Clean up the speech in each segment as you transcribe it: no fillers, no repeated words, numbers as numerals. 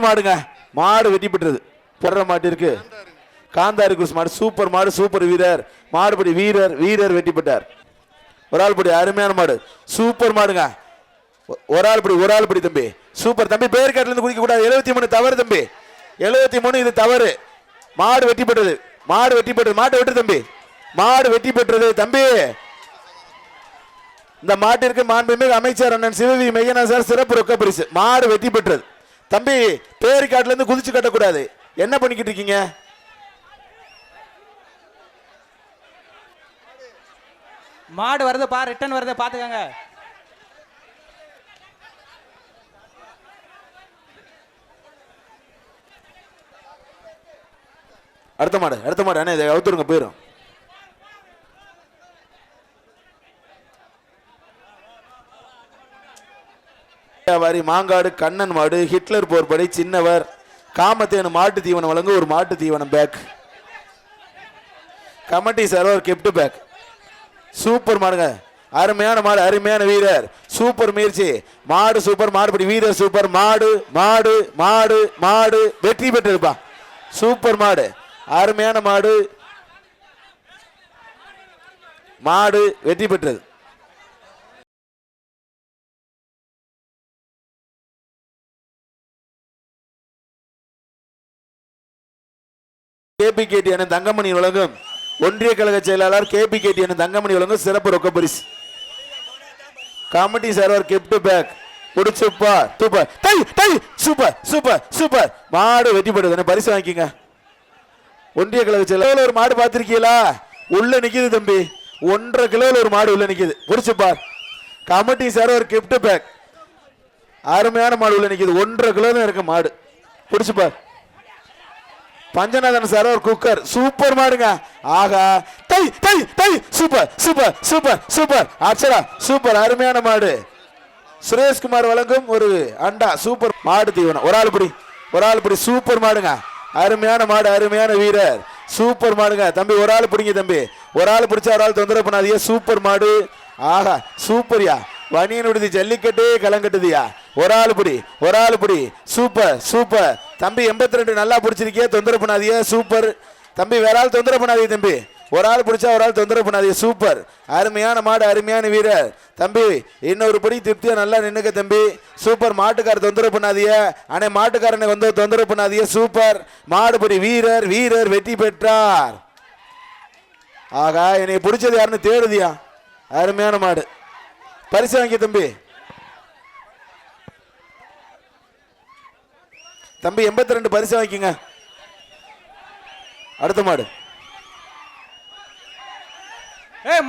மாடுங்க. மாடு வெட்டி பெற்றது. பெற மாட்டிற்கு காந்தாரி குருஸ் மாடு. சூப்பர் மாடு, சூப்பர் வீரர். மாடுபடி வீரர், வீரர் வெட்டி பெற்றார். ஒரு ஆள் படி, அருமையான மாடு, சூப்பர் மாடுங்க. ஒரு ஆள் படி தம்பி, சூப்பர் தம்பி. பேர் காட்டுல இருந்து குதிக்க கூடாது. 73 தவறு தம்பி, 73 இது தவறு. மாடு வெட்டி பெற்றது, மாடு வெட்டி பெற்றது. மாட்டை வெட்டு தம்பி, மாடு வெட்டி பெற்றது தம்பி. இந்த மாட்டிற்கு மாண்புமிகு அமைச்சர் அண்ணன் சிவவி மெய்யனா சார் சிறப்பு ரொக்க பரிசு. மாடு வெட்டி பெற்றது தம்பி. பேர் காட்டுல இருந்து குதிச்சு கட்டக்கூடாது. என்ன பண்ணிக்கிட்டு இருக்கீங்க? மாடு வருது பா, ரிட்டர்ன் வருது பாத்துக்கங்க. அடுத்த மாடு, அடுத்த மாடு அண்ணே, இதை அவுத்துருங்க போயிடும். வாரி மாங்காடு கண்ணன் மாடு. ஹிட்லர் போர்படை சின்னவர் காமத்தேனு மாட்டு தீவனம் வழங்க ஒரு மாட்டு தீவனம் பேக். கமிட்டி சர்வர் கெப்ட் பேக். சூப்பர் மாடுங்க, அருமையான மாடு, அருமையான வீரர், சூப்பர் முயற்சி. மாடு சூப்பர், மாடுபடி வீரர் சூப்பர். மாடு மாடு மாடு மாடு வெற்றி பெற்றிருப்பா. சூப்பர் மாடு, அருமையான மாடு, மாடு வெற்றி பெற்றது. கேபிகேடி என தங்கமணி வழங்கும் ஒன்றிய கழக செயலாளர் கேபிகேடி என தங்கமணி வழங்கும் சிறப்பு ரொக்க பரிசு. கமிட்டி சர்வர் கெப்ட் பேக். புடிச்சுப்பா சூப்பர் டை டை சூப்பர் சூப்பர் சூப்பர். மாடு வெட்டி போடுது, பரிசு வாங்கிக்கங்க. ஒன்றிய கழக செயலாளர் ஒரு மாடு பார்த்திருக்கீங்களா? உள்ள நிக்குது தம்பி, 1.5 கிலோல ஒரு மாடு உள்ள நிக்குது. புடிச்சுப்பா. கமிட்டி சர்வர் கெப்ட் பேக். அருமையான மாடு உள்ள நிக்குது. 1.5 கிலோ தான் இருக்கு மாடு. புடிச்சுப்பா. பஞ்சநாதன் சர்வர் குக்கர் சூப்பர் மாடுங்க. ஆகா தை தை தை சூப்பர் சூப்பர் சூப்பர் சூப்பர். அச்சரா சூப்பர், அருமையான மாடு. சுரேஷ்குமார் வழங்கும் ஒரு அண்டா சூப்பர் மாடு தீவனம். ஒரு ஆள் படி சூப்பர் மாடுங்க, அருமையான மாடு, அருமையான வீரர், சூப்பர் மாடுங்க தம்பி. ஒரு ஆள் பிடிங்க தம்பி, ஒரு ஆள் பிடிச்சா ஒரு ஆள் தொந்தரவு பண்ணாதீங்க. சூப்பர் மாடு. ஆகா சூப்பர்யா, வணியன் விடுதி ஜல்லிக்கட்டே கலங்கட்டுதியா. ஒரு ஆள் பிடி சூப்பர் சூப்பர் தம்பி. 82 நல்லா பிடிச்சிருக்கிய, தொந்தரவு பண்ணாதீங்க. சூப்பர் தம்பி, வேற ஆள் தொந்தரவு பண்ணாதீங்க தம்பி. ஒரு ஆள் பிடிச்சா ஒரு ஆள் தொந்தரவு பண்ணாதீங்க. சூப்பர், அருமையான மாடு, அருமையான வீரர் தம்பி. இன்னொரு படி திருப்தியா நல்லா நின்னுக்க தம்பி. சூப்பர், மாட்டுக்கார தொந்தரவு பண்ணாதீங்க. அண்ணே மாட்டுக்காரனை வந்து தொந்தரவு பண்ணாதீங்க. சூப்பர் மாடுபடி வீரர், வீரர் வெற்றி பெற்றார். ஆகா என்னை பிடிச்சது யாருன்னு தேடுதியா. அருமையான மாடு, பரிசு வாங்கி தம்பி. தம்பி 82 பரிசு வாங்கிக்கங்க. அடுத்த மாடு.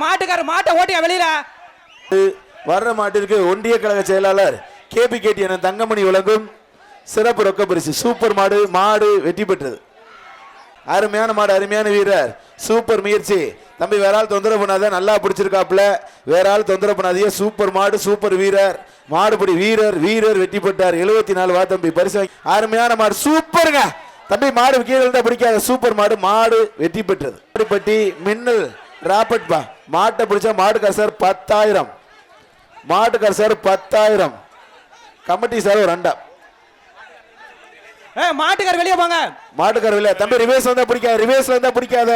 மாட்டுக்கார மாட்டை ஓட்டியா வெளியில. வர்ற மாட்டிற்கு ஒன்றிய கழக செயலாளர் கேபிகேடி என தங்கமணி வழங்கும் சிறப்பு ரொக்க பரிசு. சூப்பர் மாடு, மாடு வெற்றி பெற்றது. அருமையான மாடு, அருமையான வீரர், சூப்பர் முயற்சி தம்பி. வேற ஆள் தொந்தரவு பண்ணாத, நல்லா பிடிச்சிருக்காப்ல. வேற ஆள் தொந்தரவு பண்ணாதீங்க. சூப்பர் மாடு, சூப்பர் வீரர், மாடுபடி வீரர், வீரர் வெற்றி பெற்றார். 74 வா தம்பி, பரிசு. அருமையான மாடு, சூப்பருங்க தம்பி. மாடு கீழே இருந்தா பிடிக்காத, சூப்பர் மாடு, மாடு வெற்றி பெற்றது. மாடுபட்டி மின்னல் ராபர்ட் பா. மாட்டை பிடிச்சா மாட்டுக்கார் சார் 10,000. மாட்டுக்கார் சார் 10,000. கமிட்டி சார் ஒரு அண்டா. மாட்டுக்கார வெளியே போங்க. மாட்டுக்கார வெளியே தம்பி. ரிவேஸ் வந்தா பிடிக்காத, ரிவேஸ்ல வந்தா பிடிக்காத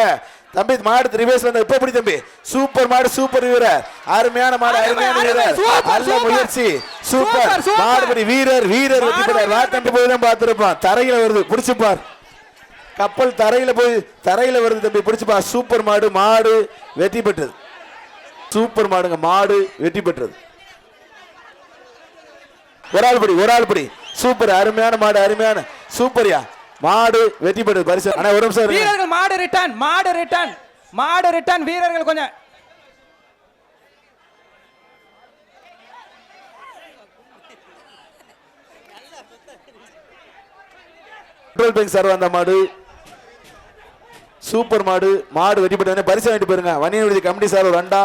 தம்பி. மாடு ரிவேஸ்ல வந்தா இப்ப பிடி தம்பி. சூப்பர் மாடு, சூப்பர் வீரர், அருமையான மாடு, அருமையான வீரர், நல்ல முயற்சி. சூப்பர் மாடுபடி வீரர், வீரர் வெற்றி பெற்றார். வா தம்பி, போய் தான் பார்த்திருப்பான். தரையில வருது, பிடிச்சுப்பார். கப்பல் தரையில வருது தம்பி, பிடிச்சுப்பா. சூப்பர் மாடு, மாடு வெற்றி பெற்றது. சூப்பர் மாடுங்க, மாடு வெற்றி பெற்றது. ஒரு ஆள் படி சூப்பர், அருமையான மாடு, அருமையான சூப்பர்யா. மாடு வெற்றி பெற்றது. பரிசு. ஆனா ஒரு நிமிஷம் வீரர்கள். மாடு ரிட்டர்ன், மாடு ரிட்டர்ன், மாடு ரிட்டர்ன். வீரர்கள் கொஞ்சம் சார். அந்த மாடு சூப்பர் மாடு, மாடு வெற்றி பெற்ற. பரிசு வாங்கிட்டு போயிருங்க. வணிக விடுதி கமிட்டி சார் ஒரு அண்டா.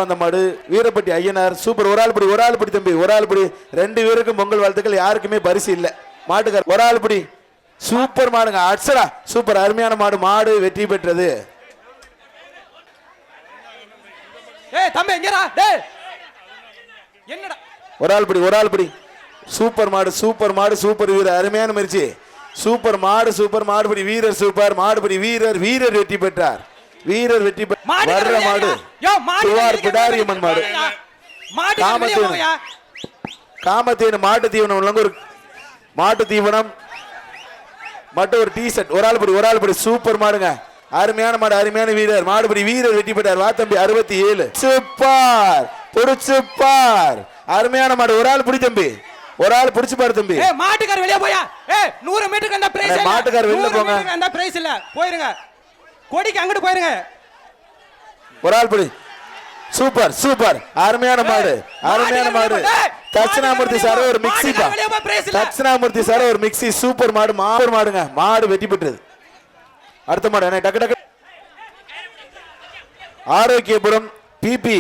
அந்த மாடு வீரப்பட்டி ஐயனார் சூப்பர். ஒரு ஆள் படி தம்பி, ஒரு ஆள் படி. 2 பேருக்கும் பொங்கல் வாழ்த்துக்கள். யாருக்குமே பரிசு இல்ல. மாட்டுக்கார் ஒரு ஆள் படி. சூப்பர் மாடுங்க, அட்சரா சூப்பர், அருமையான மாடு, மாடு வெற்றி பெற்றது. தம்பி எங்கடா? டேய் என்னடா? ஒரு ஆள் படி சூப்பர் மாடு சூப்பர் மாடு சூப்பர் வீரர் அருமையான முயற்சி சூப்பர் மாடுபடி வீரர் சூப்பர் மாடுபடி வீரர் வெற்றி பெற்றார் வீரர் வெற்றி வர்ற மாடு சுவார் பிடாரியம்மன் மாடு காமத்தேனு மாட்டு தீவனம் உள்ளவங்க ஒரு மாட்டு தீவனம் மட்டும் ஒரு டீ ஷர்ட் ஒரு ஆள் படி சூப்பர் மாடுங்க அருமையான மாடு அருமையான வீரர் மாடுபடி வீரர் வெற்றி பெற்றார் வா தம்பி 67 சூப்பர் புடிச்சுப்பார் அருமையான மாடு ஒரு ஆள் பிடி தம்பி ஒரு ஆள் பிடிச்சு பாரு தம்பி மாட்டுக்கார வெளிய போயா 100 மீட்டருக்கு அந்த பிரைஸ் இல்ல மாட்டுக்கார வெளிய போங்க அந்த பிரைஸ் இல்ல போயிருங்க கோடிக்கு அங்கட்டு போயிருங்க ஒரு ஆள் பிடி சூப்பர் அருமையான மாடு தட்சிணாமூர்த்தி சார் ஒரு மிக்ஸி பா தட்சிணாமூர்த்தி சார் ஒரு மிக்ஸி சூப்பர் மாடுங்க மாடு வெட்டி பெற்றது அடுத்த மாடு என்ன டக்கு ஆரோக்கியபுரம் பிபி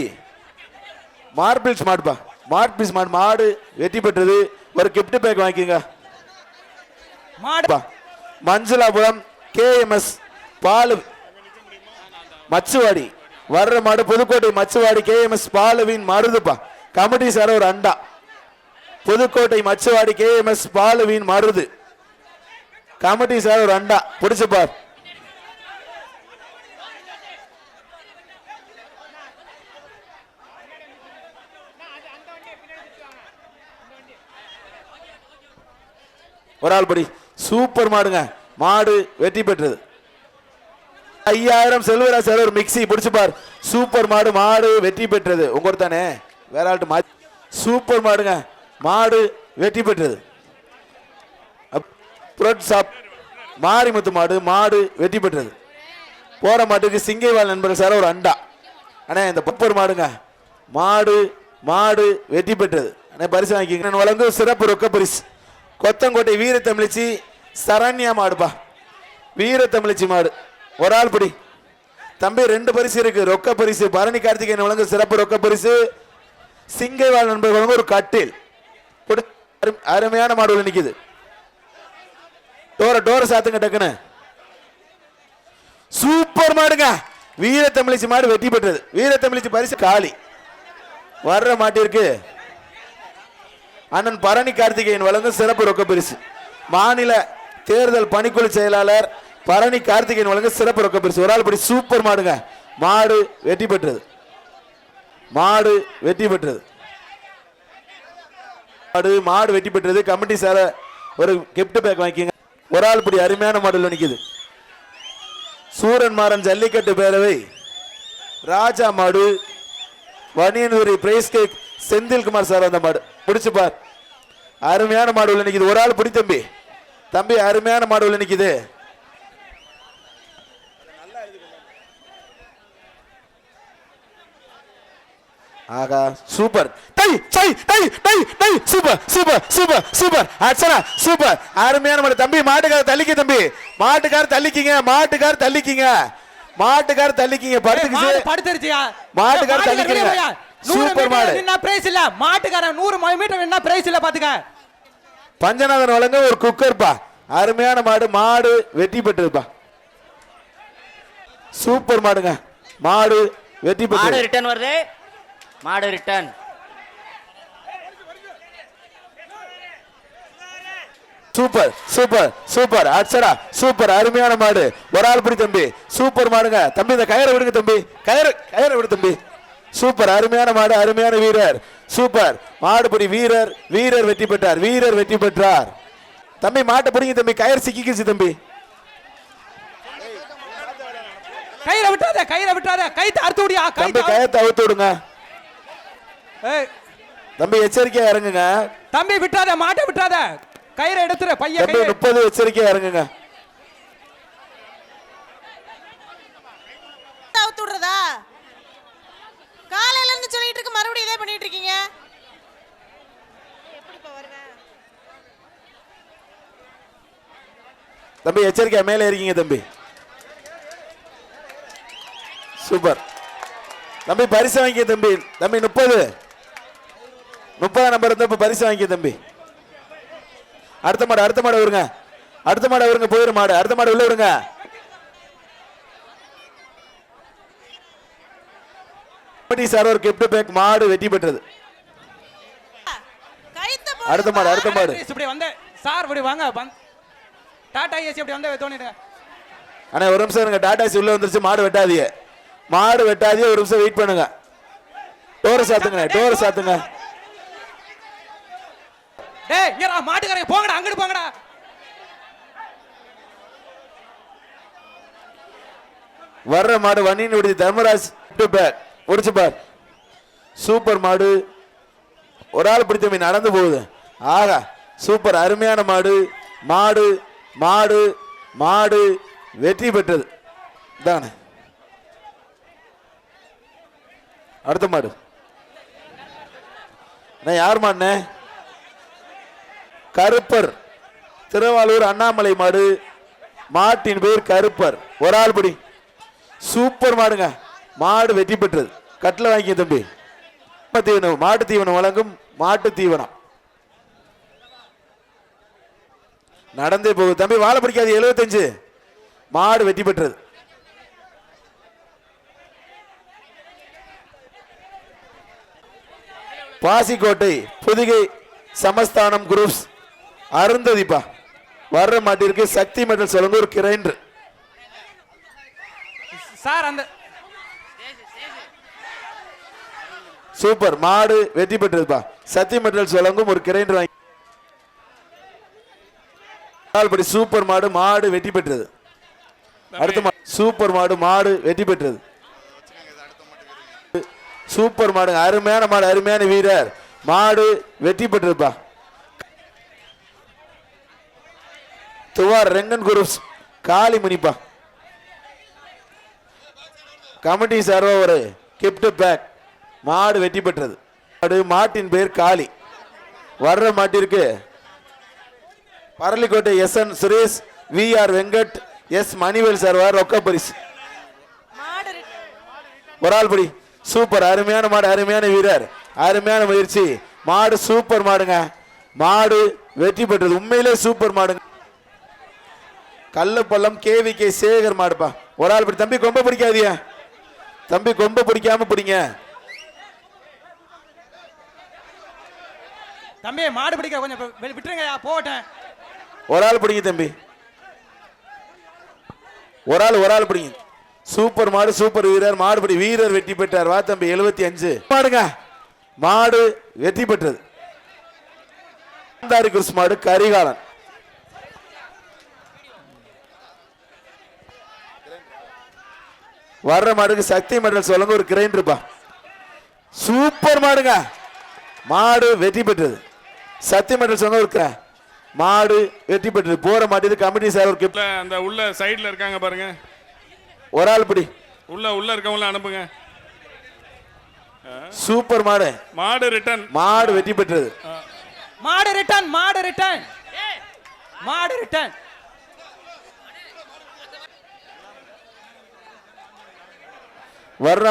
மார்பிள்ஸ் மாடுப்பா மார்பிள்ஸ் மாடு வெட்டி பெற்றது ஒரு கிஃப்ட் பேக் வாங்கிக்கங்க மாடு மஞ்சளாபுரம் கேஎம்எஸ் பாலு மச்சுவாடி வர்ற மாடு புதுக்கோட்டை மச்சுவாடி கேஎம்எஸ் பாலுவின் மருதுப்பா கமிட்டி சார் ஒரு அண்டா புதுக்கோட்டை மச்சுவாடி கேஎம்எஸ் பாலுவின் மருது கமிட்டி சார் ஒரு அண்டா பிடிச்சு பார் ஒரு ஆள் படி சூப்பர் மாடுங்க மாடு வெற்றி பெற்றது 5000 செல்வராஜ் சார் ஒரு மிக்ஸி பிடிச்சு பார் சூப்பர் மாடு வெற்றி பெற்றது உங்க தானே வேற ஆள்ட்டு சூப்பர் மாடுங்க மாடு வெற்றி பெற்றது மாரிமுத்து மாடு வெற்றி பெற்றது போற மாட்டுக்கு சிங்கைவால் நண்பர்கள் சார் ஒரு அண்டா அண்ணே இந்த பப்பர் மாடுங்க மாடு வெற்றி பெற்றது அண்ணே பரிசு வாங்கிக்க வழங்கும் சிறப்பு ரொக்க பரிசு கொத்தங்கோட்டை வீரத்தமிழிச்சி சரண்யா மாடுப்பா வீரத்தமிழிச்சி மாடு ஒரு ஆள் படி தம்பி 2 பரிசு இருக்கு ரொக்க பரிசு பரணி கார்த்திகேயன் வழங்கும் சிறப்பு ரொக்க பரிசு சிங்கைவால் நண்பர் வழங்கும் ஒரு கட்டில் அருமையான மாடு நிக்குது டோர சாத்துங்க டக்குன்னு சூப்பர் மாடுங்க வீரத்தமிழிச்சி மாடு வெற்றி பெற்றது வீரத்தமிழிச்சி பரிசு காலி வர்ற மாட்டிற்கு அண்ணன் பரணி கார்த்திகேயன் வழங்கும் சிறப்பு ரொக்க பரிசு மாநில தேர்தல் பணிக்குழு செயலாளர் பரணி கார்த்திகேயன் வழங்கும் சிறப்பு ரொக்க பரிசு ஒரு ஆள் படி சூப்பர் மாடுங்க மாடு வெற்றி பெற்றது மாடு வெற்றி பெற்றது கமிட்டி சார ஒரு கிஃப்ட் பேக் வாங்கிக்கங்க ஒரு ஆள் படி அருமையான மாடல் நிக்குது சூரன் மாறன் ஜல்லிக்கட்டு பேரவை ராஜா மாடு வணியனூரி பிரைஸ் கேக் செந்தில்குமார் சார் அந்த மாடு பிடிச்சு பார் அருமையான மாடு உள்ள நிக்குது ஒரு ஆள் பிடி தம்பி அருமையான மாடு உள்ள நிக்குது ஆகா சூப்பர் சூப்பர் அச்சரா சூப்பர் அருமையான மாடு தம்பி மாட்டுக்கார தள்ளிக்கிங்க படுத்துருச்சியா மாட்டுக்கார தள்ளிக்கிங்க சூப்பர் மாடு என்ன பிரைஸ் இல்ல மாட்டுக்கார 100 மீட்டர் என்ன பிரைஸ் இல்ல பாத்துக்க பஞ்சநாதன் வழங்க ஒரு குக்கர்ப்பா அருமையான மாடு வெற்றி பெற்றதுப்பா சூப்பர் மாடுங்க மாடு வெற்றி பெற்றது ரிட்டர்ன் வருது மாடு ரிட்டர்ன் சூப்பர் அச்சரா சூப்பர் அருமையான மாடு ஒரு ஆள் பிடி தம்பி சூப்பர் மாடுங்க தம்பி இந்த கயிறை விடுங்க தம்பி கயிறை விடு தம்பி சூப்பர் அருமையான மாடு அருமையான வீரர் சூப்பர் மாடுபடி வீரர் வெற்றி பெற்றார் தம்பி மாட்டை பிடிங்க தம்பி கயிறு சிக்கிக்கிச்சு தம்பி கயிறை விட்டாத கைத்தை அறுத்து விடியா கயித்தை அவுத்து விடுங்க தம்பி எச்சரிக்கையா இறங்குங்க தம்பி விட்டாத மாட்டை விட்டாத கயிறை எடுத்துரு பையன் 30 எச்சரிக்கையா இறங்குங்க அவுத்து விடுறதா காலையில இருந்து சொல்லிட்டு இருக்க மறுபடியும் இதே பண்ணிட்டு இருக்கீங்க தம்பி எச்சரிக்கையா மேலே இருக்கீங்க தம்பி சூப்பர் தம்பி பரிசு வாங்கிக்க தம்பி 30 நம்பர் தம்பி பரிசு வாங்கிக்க தம்பி அடுத்த மாடு வருங்க போயிரு மாடு அடுத்த மாடு உள்ள விடுங்க சார் ஒரு கிஃப்ட் பேக் மாடு வெற்றி பெற்றது கைத்த அடுத்த மாடு அடுத்த மாடு இப்படி வந்து சார் இப்படி வாங்க டாடா ஏசி இப்படி வந்து தோணிடுங்க. அண்ணா ஒரு நிமிஷம் இருங்க, டாடா ஏசி உள்ள வந்துருச்சு, மாடு வெட்டாதீங்க, மாடு வெட்டாதீங்க, ஒரு நிமிஷம் வெயிட் பண்ணுங்க. டோரை சாத்துங்க, டோரை சாத்துங்க. டேய் இங்கடா மாட்டுக்காரங்க போங்கடா, அங்கிட்டு போங்கடா. வர்ற மாடு வண்ணின்னு விடுது தர்மராஜ் பேக் ஒடிச்சு பார். சூப்பர் மாடு, ஒரு ஆள் பிடித்த மீன் நடந்து போகுது. ஆகா சூப்பர் அருமையான மாடு. மாடு மாடு மாடு வெற்றி பெற்றது தானே. அடுத்த மாடு யார் மாடுனே? கருப்பர், திருவாளூர் அண்ணாமலை மாடு. மாட்டின் பேர் கருப்பர். ஒரு ஆள் பிடி. சூப்பர் மாடுங்க, மாடு வெற்றி பெற்றது. கட்டில வாங்கிக்க தம்பி. தீவனம், மாட்டு தீவனம் வழங்கும் மாட்டு தீவனம் நடந்தே போகுது தம்பி. வாழை பிடிக்காது. 75 மாடு வெற்றி பெற்றது. பாசிக்கோட்டை புதுகை சமஸ்தானம் குரூப்ஸ் அருந்ததிப்பா. வர்ற மாட்டிற்கு சக்தி மெட்டல் சொல்லுங்க ஒரு கிரைண்டர். சார் அந்த சூப்பர் மாடு வெற்றி பெற்றதுப்பா. சக்தி மெட்டல் வழங்கும் ஒரு கிரைண்டர் வாங்கி. சூப்பர் மாடு, மாடு வெற்றி பெற்றது. அடுத்த சூப்பர் மாடு, மாடு வெற்றி பெற்றது. சூப்பர் மாடு, அருமையான மாடு, அருமையான வீரர், மாடு வெற்றி பெற்றதுப்பா. துவார் ரெங்கன் குரூப்ஸ் காளிமுனிப்பா. கமிட்டி சார்பா ஒரு கிஃப்ட் பேக். மாடு வெற்றி பெற்றது. மாட்டின் பேர் காளி. வர்ற மாட்டிற்கு பரளிக்கோட்டை SN Suresh, VR Venkat, S Manivel சார்பார் ரொக்க பரிசு. ஒரு ஆள் படி. சூப்பர் அருமையான மாடு, அருமையான வீரர், அருமையான முயற்சி. மாடு சூப்பர் மாடுங்க, மாடு வெற்றி பெற்றது. உண்மையிலே சூப்பர் மாடுங்க. கல்லப்பள்ளம் KVK சேகர் மாடுப்பா. ஒரு ஆள் படி. தம்பி கொம்ப பிடிக்காதிய தம்பி, கொம்ப பிடிக்காம பிடிங்க தம்பி. மாடு பிடிக்க கொஞ்சம் விட்டுருங்க போட்டேன். ஒரு ஆள் பிடிங்க தம்பி, ஒரு ஆள் பிடிங்க. சூப்பர் மாடு, சூப்பர் வீரர், மாடுபடி வீரர் வெற்றி பெற்றார். வா தம்பி. 75 மாடுங்க, மாடு வெற்றி பெற்றது. குருஸ் மாடு கரிகாலன். வர்ற மாடுக்கு சக்தி மெடல் சொல்லுங்க ஒரு கிரைண்டர்ப்பா. சூப்பர் மாடுங்க, மாடு வெற்றி பெற்றது. சக்தி மெடல் சொல்லுங்க ஒரு மாடு வெற்றி பெற்றது. போற மாட்டேது கமிட்டி சார் ஒரு கிஃப்ட். அந்த உள்ள சைடுல இருக்காங்க பாருங்க, ஒரு ஆள் பிடி. உள்ள இருக்கவங்கள அனுப்புங்க. சூப்பர் மாடு, மாடு ரிட்டர்ன், மாடு வெற்றி பெற்றது. மாடு ரிட்டர்ன், மாடு ரிட்டர்ன், மாடு ரிட்டர்ன். வர்ற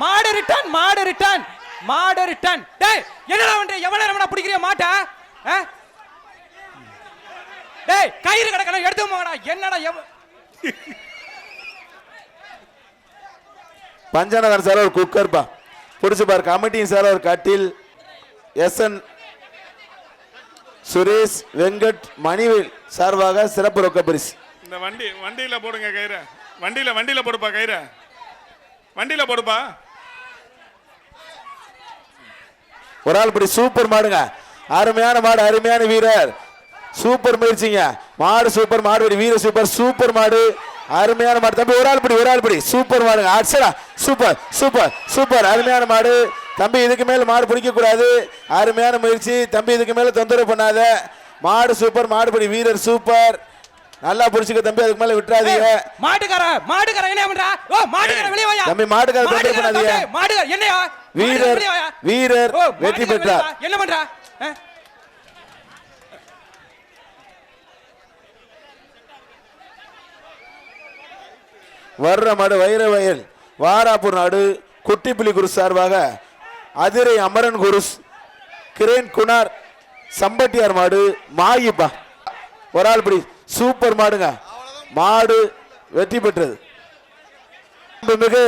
மாடு ரிட்டர்ன், மாடு ரிட்டர்ன், மாடு ரிட்டர்ன். டேய் என்னடா வந்து எவ்வளவு நேரம்டா பிடிக்கிறிய மாட்ட? டேய் கயிறு கடக்கணும் எடுத்து போங்கடா. என்னடா பஞ்சநகர் சார் ஒரு குக்கர் பா பிடிச்சு பாரு. கமிட்டியும் சார் ஒரு கட்டில். SN சுரேஷ் வெங்கட் மணிவேல் சார்பாக சிறப்பு ரொக்க பரிசு. இந்த வண்டியில போடுங்க கயிற. வண்டியில போடுப்பா கயிற. வண்டியில போடுப்பா. ஒரு ஆள் படி. சூப்பர் மாடுங்க, அருமையான மாடு, அருமையான வீரர், சூப்பர் முயற்சிங்க. மாடு சூப்பர், மாடு வீரர் சூப்பர், சூப்பர் மாடு, அருமையான மாடு. தம்பி ஒரு ஆள் படி. சூப்பர் மாடுங்க. அச்சடா சூப்பர் சூப்பர் சூப்பர் அருமையான மாடு. தம்பி இதுக்கு மேல மாடு பிடிக்க கூடாது. அருமையான முயற்சி தம்பி, இதுக்கு மேல தொந்தரவு பண்ணாத. மாடு சூப்பர், மாடுபடி வீரர் சூப்பர். நல்லா புடிச்சுக்க தம்பி, அதுக்கு மேல விட்டுறாதீங்க. மாட்டுக்கார என்ன பண்றா? ஓ மாட்டுக்கார வெளிய வாயா தம்பி. மாட்டுக்கார தொந்தரவு பண்ணாதீங்க. மாட்டுக்கார என்னையா? வீரர் வெற்றி பெற்றார். என்ன பண்றா? வர்ற மாடு வைரவயல் வாராப்பூர் நாடு குட்டிப்புலி குரு சார்பாக அதிரை அமரன் குருஸ் கிரேன் குனார் சம்பட்டியார் மாடு மாயிப்பா. ஒரு ஆள் படி. சூப்பர் மாடுங்க, மாடு வெற்றி பெற்றது. மிகு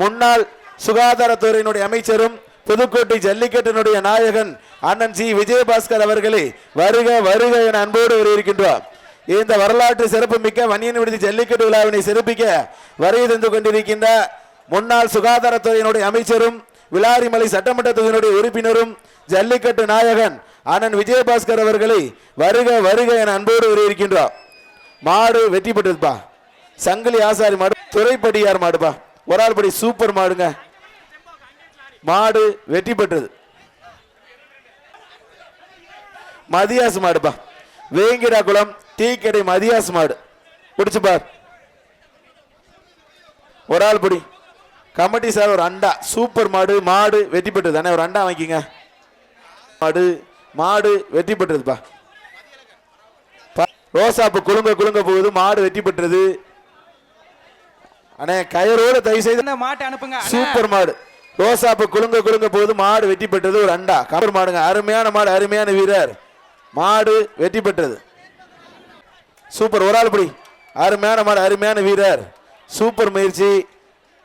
முன்னாள் சுகாதாரத்துறையினுடைய அமைச்சரும் புதுக்கோட்டை ஜல்லிக்கட்டினுடைய நாயகன் அண்ணன் சி விஜயபாஸ்கர் அவர்களை வருக வருக என அன்போடு வரவேற்கின்றோம். இந்த வரலாற்று சிறப்பு மிக்க வன்னியன் விடுதி ஜல்லிக்கட்டு விழாவினை சிறப்பிக்க வருகை தந்து கொண்டிருக்கின்ற முன்னாள் சுகாதாரத்துறையினுடைய அமைச்சரும் விளாரிமலை சட்டமன்ற தொகுதியினுடைய உறுப்பினரும் ஜல்லிக்கட்டு நாயகன் அண்ணன் விஜயபாஸ்கர் அவர்களை வருக வருக என அன்போடு வரவேற்கின்றோம். மாடு வெற்றி பெற்றதுப்பா. சங்கிலி ஆசாரி மாடு, துறைப்படியார் மாடுப்பா. ஒரு ஆள் படி சூப்பர் மாடுங்க. மாடு வெற்றி பெற்றது. மதியாஸ் மாடுப்பா. வேங்கிடாகுளம் டீ கடை மதியாஸ் மாடு பிடிச்சு பார். ஒரு ஆள் படி. கமிட்டி சார் ஒரு அண்டா சூப்பர் மாடு. மாடு வெற்றி பெற்றது. தானே ஒரு அண்டா வாங்கிங்க. மாடு மாடு வெற்றி பெற்றதுப்பா. ரோசாப்பு குலுங்க குலுங்க போகுது. மாடு வெற்றி பெற்றது. அண்ணே கயரோடு தயவு செய்து இந்த மாட்டை அனுப்புங்க அண்ணா. சூப்பர் மாடு. ரோசாப்பு குலுங்க குலுங்க போகுது. மாடு வெற்றி பெற்றது. ஒரு அண்டா கபர் மாடுங்க. அருமையான மாடு, அருமையான வீரர். மாடு வெற்றி பெற்றது. சூப்பர். ஒரு ஆள் படி. அருமையான மாடு, அருமையான வீரர். சூப்பர் முயற்சி.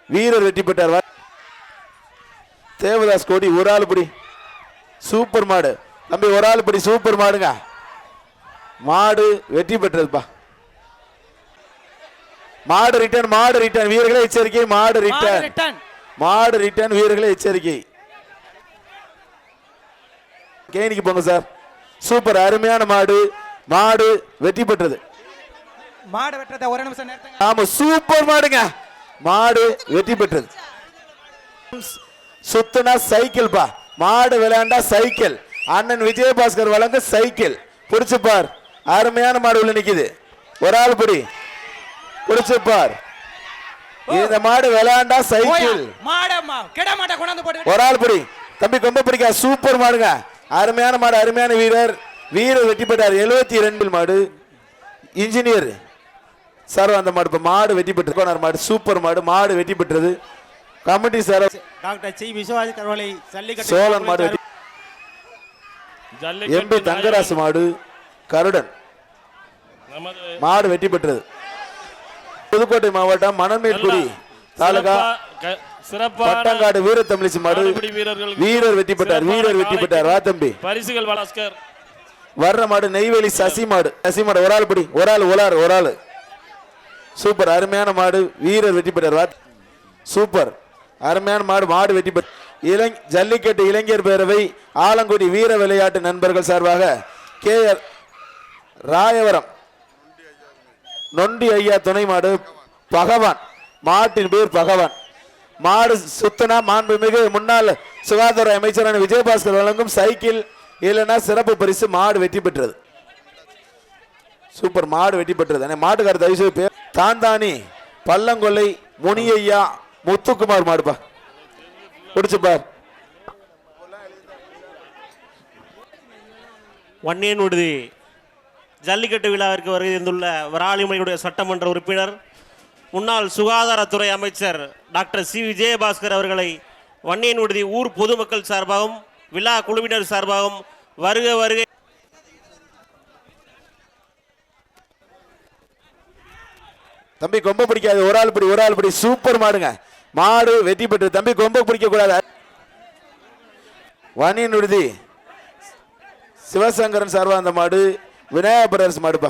வீரர் வெற்றி பெற்றார். தேவதாஸ் கோடி ஒரு ஆள் படி. சூப்பர் மாடு தம்பி. ஒரு ஆள் படி. சூப்பர் மாடுங்க. மாடு வெற்றி பெற்றதுப்பா. மாடு ரிட்டர்ன், மாடு ரிட்டர்ன். வீரர்களே எச்சரிக்கை. மாடு ரிட்டர்ன், மாடு ரிட்டர்ன். வீரர்களே எச்சரிக்கை. கேணிக்கு போங்க சார். சூப்பர் அருமையான மாடு. மாடு வெற்றி பெற்றது. மாடு வெற்றத ஒரு நிமிஷம் நிறுத்துங்க. ஆமா சூப்பர் மாடுங்க. மாடு வெற்றி பெற்றது. சுத்துனா சைக்கிள் பா. மாடு விளையாண்டா சைக்கிள். அண்ணன் விஜயபாஸ்கர் வழங்க சைக்கிள். பிடிச்சு பார். அருமையான மாடு உள்ள நிக்குது. ஒரு ஆள் படி. பிடிச்சு பார். இந்த மாடு விளையாண்டா சைக்கிள். மாடம்மா கிட மாட்ட கொண்டாந்து போடு. ஒரு ஆள் படி. தம்பி கொம்ப பிடிக்க. சூப்பர் மாடுங்க. அருமையான மாடு, அருமையான வீரர். வீரர் வெற்றி பெற்றார். 72 மாடு. இன்ஜினியர் சார் அந்த மாடு. இப்ப மாடு வெற்றி பெற்றது. மாடு சூப்பர் மாடு. மாடு வெற்றி பெற்றது. Committee sir doctor C Viswanath அவர்களை ஜல்லிக்கட்டு சோழன் மாடு வெற்றி. எம்பி தங்கராசு மாடு கருடன் மாடு வெற்றி பெற்றது. புதுக்கோட்டை மாவட்டம் மணமேல்குடி தாலுகா பட்டங்காடு வீர தமிழிச்சி மாடு. வீரர் வெற்றி பெற்றார். வீரர் வெற்றி பெற்றார். வா தம்பி. பரிசுகள் வளாஸ்கர். வர்ற மாடு நெய்வேலி சசி மாடு. சசி மாடு ஒரு ஆள் படி. ஒரு ஆள் ஒரு ஆள். சூப்பர் அருமையான மாடு. வீரர் வெற்றி பெற்றார். சூப்பர் அருமையான மாடு. மாடு வெற்றி பெற்ற ஜல்லிக்கட்டு இளைஞர் பேரவை ஆலங்குடி வீர விளையாட்டு நண்பர்கள் சார்பாக KR ராயவரம் நொண்டி ஐயா துணை மாடு. பகவான் மாட்டின் பேர் பகவான். மாடு சுத்தனா மாண்புமிகு முன்னாள் சுகாதார அமைச்சரான விஜயபாஸ்கர் வழங்கும் சைக்கிள் இல்லைன்னா சிறப்பு பரிசு. மாடு வெற்றி பெற்றது. சூப்பர் மாடு வெற்றி பெற்றது. மாட்டுக்கார தயவுசெய்து பேர் தாந்தானி பள்ளங்கொல்லை முனியையா முத்துக்குமார் மாடுப்பா. பிடிச்சு பார். வன்னியன் விடுதி ஜல்லிக்கட்டு விழாவிற்கு வருகை தந்துள்ள வராலிமலையுடைய சட்டமன்ற உறுப்பினர் முன்னாள் சுகாதாரத்துறை அமைச்சர் டாக்டர் சி விஜயபாஸ்கர் அவர்களை வன்னியன் விடுதி ஊர் பொதுமக்கள் சார்பாகவும் விழா குழுவினர் சார்பாகவும் வருக வருகை. தம்பி கொம்ப பிடிக்காது. ஒரு ஆள் படி. ஒரு ஆள் படி. சூப்பர் மாடுங்க. மாடு வெற்றி பெற்றது. தம்பி கொம்ப பிடிக்க கூடாது. வன்னியன் விடுதி சிவசங்கரன் சார்பா அந்த மாடு விநாயக பிரதர்ஸ் மாடுப்பா.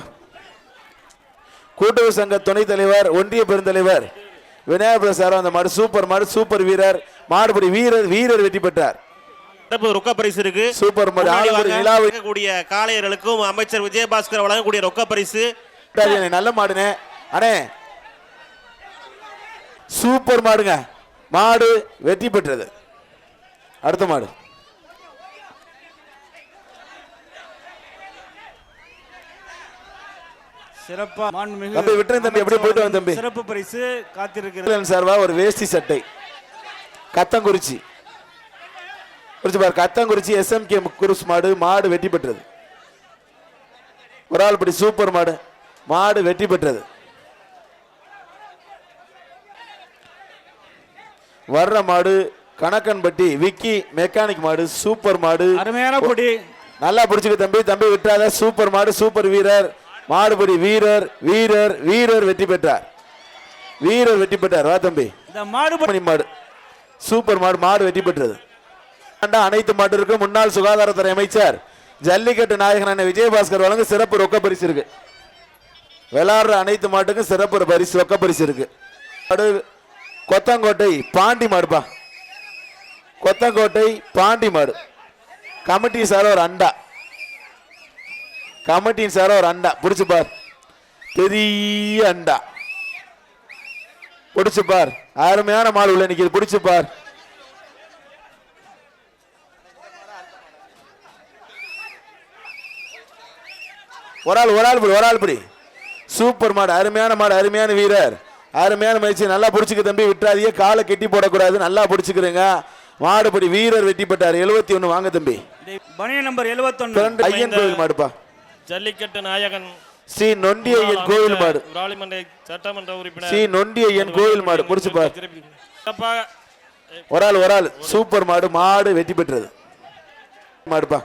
கூட்டுறவு சங்க துணைத் தலைவர் ஒன்றிய பெருந்தலைவர் விநாயக பிரதர்ஸ் சார்பா அந்த மாடு. சூப்பர் மாடு. சூப்பர் வீரர். மாடுபடி. வீரர் வீரர் வெற்றி பெற்றார். ரொக்க பரிசு இருக்கு. சூப்பர் மாடு. கூடிய காளையர்களுக்கும் அமைச்சர் விஜயபாஸ்கர் வழங்கக்கூடிய ரொக்க பரிசு. நல்ல மாடுனே அண்ணே. சூப்பர் மாடுங்க. மாடு வெற்றி பெற்றது. அடுத்த மாடு சிறப்பா தம்பி விட்டுறேன் தம்பி. எப்படி போயிட்டு வந்து தம்பி. சிறப்பு பரிசு காத்திருக்கிறது சார்பா ஒரு வேஷ்டி சட்டை கத்தங்குறிச்சி. குறிச்சு பாரு. கத்தங்குறிச்சி SMK குருஸ் மாடு. மாடு வெற்றி பெற்றது. ஒரு ஆள் படி. சூப்பர் மாடு. மாடு வெற்றி பெற்றது. வர்ற மாடு கணக்கன்பட்டி விக்கி மெக்கானிக் மாடு. சூப்பர் மாடு. அருமையான பொடி. நல்லா பிடிச்சுக்க தம்பி. தம்பி விட்டாத. சூப்பர் மாடு. சூப்பர் வீரர். மாடுபடி. வீரர் வீரர் வீரர் வெற்றி பெற்றார். வீரர் வெற்றி பெற்றார். வா தம்பி. இந்த மாடு மாடு. சூப்பர் மாடு. மாடு வெற்றி பெற்றது. அனைத்து மாட்டிற்கும் முன்னாள் சுகாதாரத்துறை அமைச்சர் ஜல்லிக்கட்டு நாயகன் அண்ணன் விஜயபாஸ்கர் வழங்கும் சிறப்பு ரொக்க பரிசு இருக்கு. விளையாடுற அனைத்து மாட்டுக்கும் சிறப்பு பரிசு ரொக்க பரிசு இருக்கு. கொத்தங்கோட்டை பாண்டி மாடுப்பா, கொத்தங்கோட்டை பாண்டி மாடு. கமிட்டி சார் ஒரு அண்டா, கமிட்டியின் சார் ஒரு அண்டா பிடிச்சு பார், பெரிய அண்டா பிடிச்சு பார். அருமையான மாடு உள்ள நிற்கிது, பிடிச்சு பார். ஒரு ஆள் பிடி. சூப்பர் மாடு, அருமையான மாடு, அருமையான வீரர், அருமையான முயற்சி. நல்லா பிடிச்சிக்க தம்பி, விட்டுறாதீங்க, காலை கெட்டி போடக்கூடாது, நல்லா பிடிச்சிக்கிறீங்க. மாடுபடி வீரர் வெட்டி பெற்றார். 71 வாங்க தம்பி. பணிய நம்பர் 71 ஐயன் கோவில் மாடுப்பா, ஜல்லிக்கட்டு நாயகன் ஸ்ரீ நொண்டி ஐயன் கோவில் மாடு, விராலிமலை சட்டமன்ற உறுப்பினர் ஸ்ரீ நொண்டி ஐயன் கோவில் மாடு. பிடிச்சு பார். ஒரு ஆள் சூப்பர் மாடு, மாடு வெட்டி பெற்றது மாடுப்பா.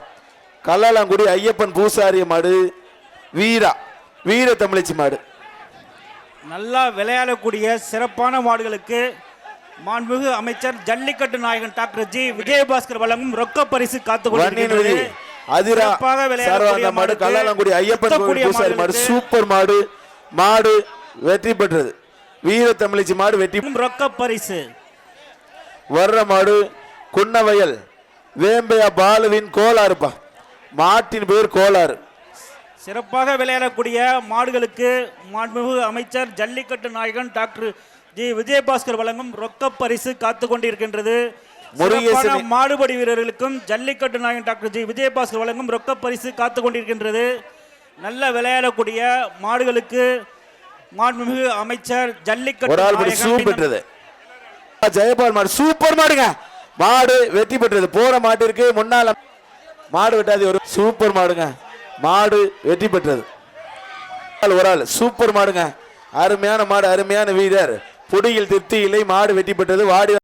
கல்லாலாங்குடி ஐயப்பன் பூசாரிய மாடு, வீர தமிழச்சி மாடு. நல்லா விளையாடக்கூடிய சிறப்பான மாடுகளுக்கு மாண்புமிகு அமைச்சர் ஜல்லிக்கட்டு நாயகன் டாக்டர் ஜி விஜயபாஸ்கர் வழங்கும் ரொக்க பரிசு காத்துக் கொண்டிருக்கிறது. அதிரா சரவாந்த மாடு, கல்லாலாங்குடி ஐயப்பன் கோவில் பூசாரி மாடு, சூப்பர் மாடு, மாடு வெற்றி பெற்றது. வீர தமிழச்சி மாடு வெற்றி. ரொக்க பரிசு வர்ற மாடு குன்னவயல் வேம்பையா பாலுவின் கோளாறுப்பா, மாட்டின் பேர் கோளாறு. சிறப்பாக விளையாடக்கூடிய மாடுகளுக்கு மாண்புமிகு அமைச்சர் ஜல்லிக்கட்டு நாயகன் டாக்டர் ஜி விஜயபாஸ்கர் வழங்கும் ரொக்க பரிசு காத்து கொண்டிருக்கின்றது. சிறப்பான மாடுபடி வீரர்களுக்கும் ஜல்லிக்கட்டு நாயகன் டாக்டர் ஜி விஜயபாஸ்கர் வழங்கும் ரொக்க பரிசு காத்து கொண்டிருக்கின்றது. நல்ல விளையாடக்கூடிய மாடுகளுக்கு மாண்புமிகு அமைச்சர் ஜல்லிக்கட்டு ஜெயபால் மாடு, சூப்பர் மாடுங்க, மாடு வெற்றி பெற்றது. போற மாட்டிற்கு முன்னால மாடு வெட்டாது, ஒரு சூப்பர் மாடுங்க, மாடு வெற்றி பெற்றது. ஒரு ஆள் சூப்பர் மாடுங்க, அருமையான மாடு, அருமையான வீரர், புடியில் திருப்தி இல்லை, மாடு வெற்றி பெற்றது. வாடி